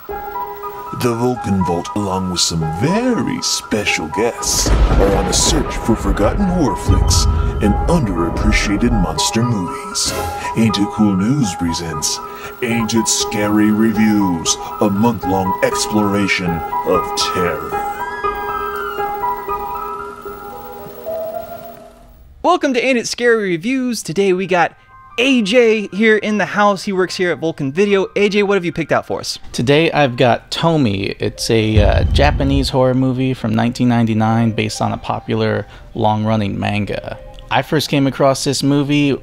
The Vulcan Vault, along with some very special guests, are on a search for forgotten horror flicks and underappreciated monster movies. Ain't It Cool News presents Ain't It Scary Reviews, a month-long exploration of terror. Welcome to Ain't It Scary Reviews. Today we got AJ here in the house. He works here at Vulcan Video. AJ, what have you picked out for us? Today I've got Tomie. It's a Japanese horror movie from 1999 based on a popular long-running manga. I first came across this movie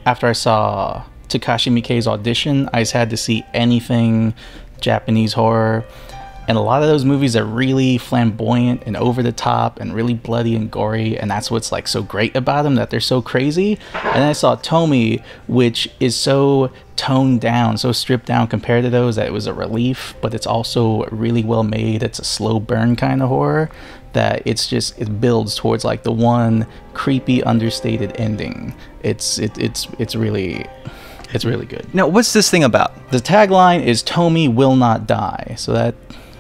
after I saw Takashi Miike's Audition. I just had to see anything Japanese horror. And a lot of those movies are really flamboyant and over the top and really bloody and gory, and that's what's like so great about them, that they're so crazy. And then I saw Tomie, which is so toned down, so stripped down compared to those, that it was a relief, but it's also really well made. It's a slow burn kind of horror that it builds towards like the one creepy understated ending. It's really good. Now, what's this thing about? The tagline is Tomie will not die, so that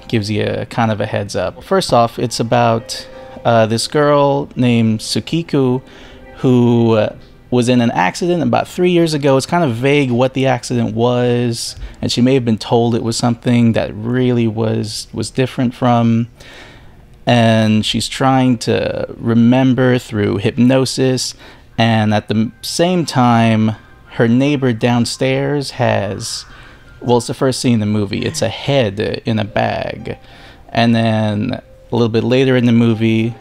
gives you a kind of a heads up. First off, it's about this girl named Tsukiko who was in an accident about 3 years ago. It's kind of vague what the accident was, and she may have been told it was something that really was different from, and she's trying to remember through hypnosis, and at the same time her neighbor downstairs has, well, it's the first scene in the movie. It's a head in a bag. And then a little bit later in the movie,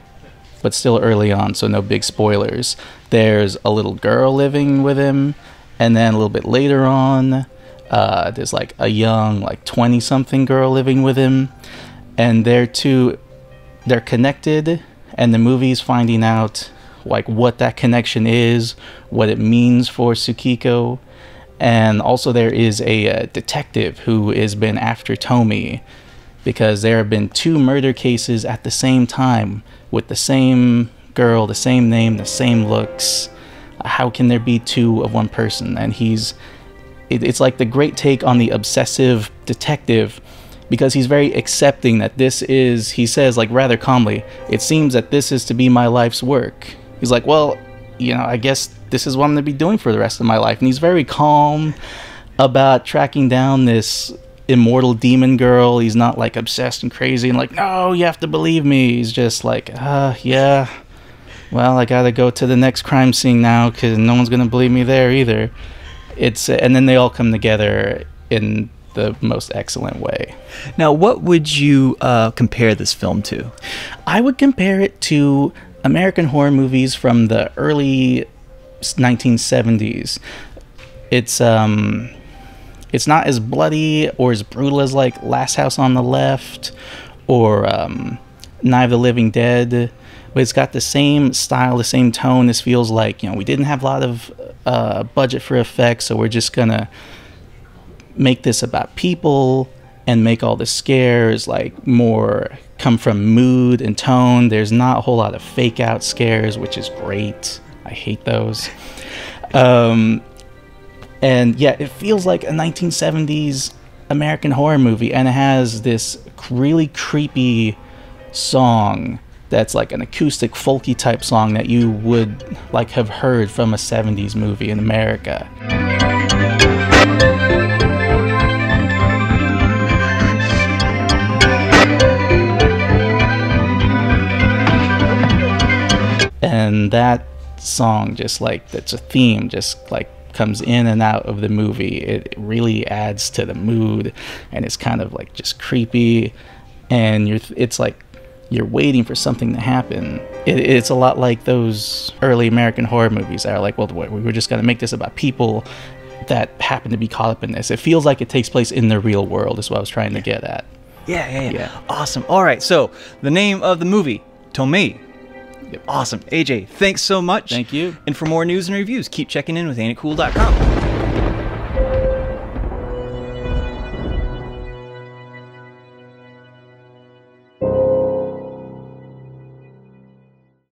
but still early on, so no big spoilers, there's a little girl living with him. And then a little bit later on, there's like a young, like 20-something girl living with him. And they're connected. And the movie's finding out like what that connection is, what it means for Tsukiko. And also there is a detective who has been after Tomie because there have been 2 murder cases at the same time with the same girl, the same name, the same looks. How can there be 2 of one person? And it's like the great take on the obsessive detective, because he's very accepting that this is, he says like rather calmly, it seems that this is to be my life's work. He's like, well, you know, I guess this is what I'm going to be doing for the rest of my life. And he's very calm about tracking down this immortal demon girl. He's not like obsessed and crazy and like, no, you have to believe me. He's just like, yeah, well, I got to go to the next crime scene now because no one's going to believe me there either. And then they all come together in the most excellent way. Now, what would you compare this film to? I would compare it to American horror movies from the early 1970s. It's not as bloody or as brutal as like Last House on the Left or Night of the Living Dead, but it's got the same style, the same tone. This feels like, you know, we didn't have a lot of budget for effects, so we're just gonna make this about people and make all the scares like more come from mood and tone. There's not a whole lot of fake out scares, which is great. I hate those. And yeah, it feels like a 1970s American horror movie, and it has this really creepy song that's like an acoustic folky type song that you would like have heard from a 70s movie in America. And that song, just like, that's a theme, just like comes in and out of the movie. It really adds to the mood, and it's kind of like just creepy, and it's like you're waiting for something to happen. It's a lot like those early American horror movies that are like, well, we were just going to make this about people that happen to be caught up in this. It feels like it takes place in the real world, is what I was trying to get at. Yeah. Awesome. All right, so the name of the movie, Tomie. Yep. Awesome. AJ, thanks so much. Thank you. And for more news and reviews, keep checking in with ain'titcool.com.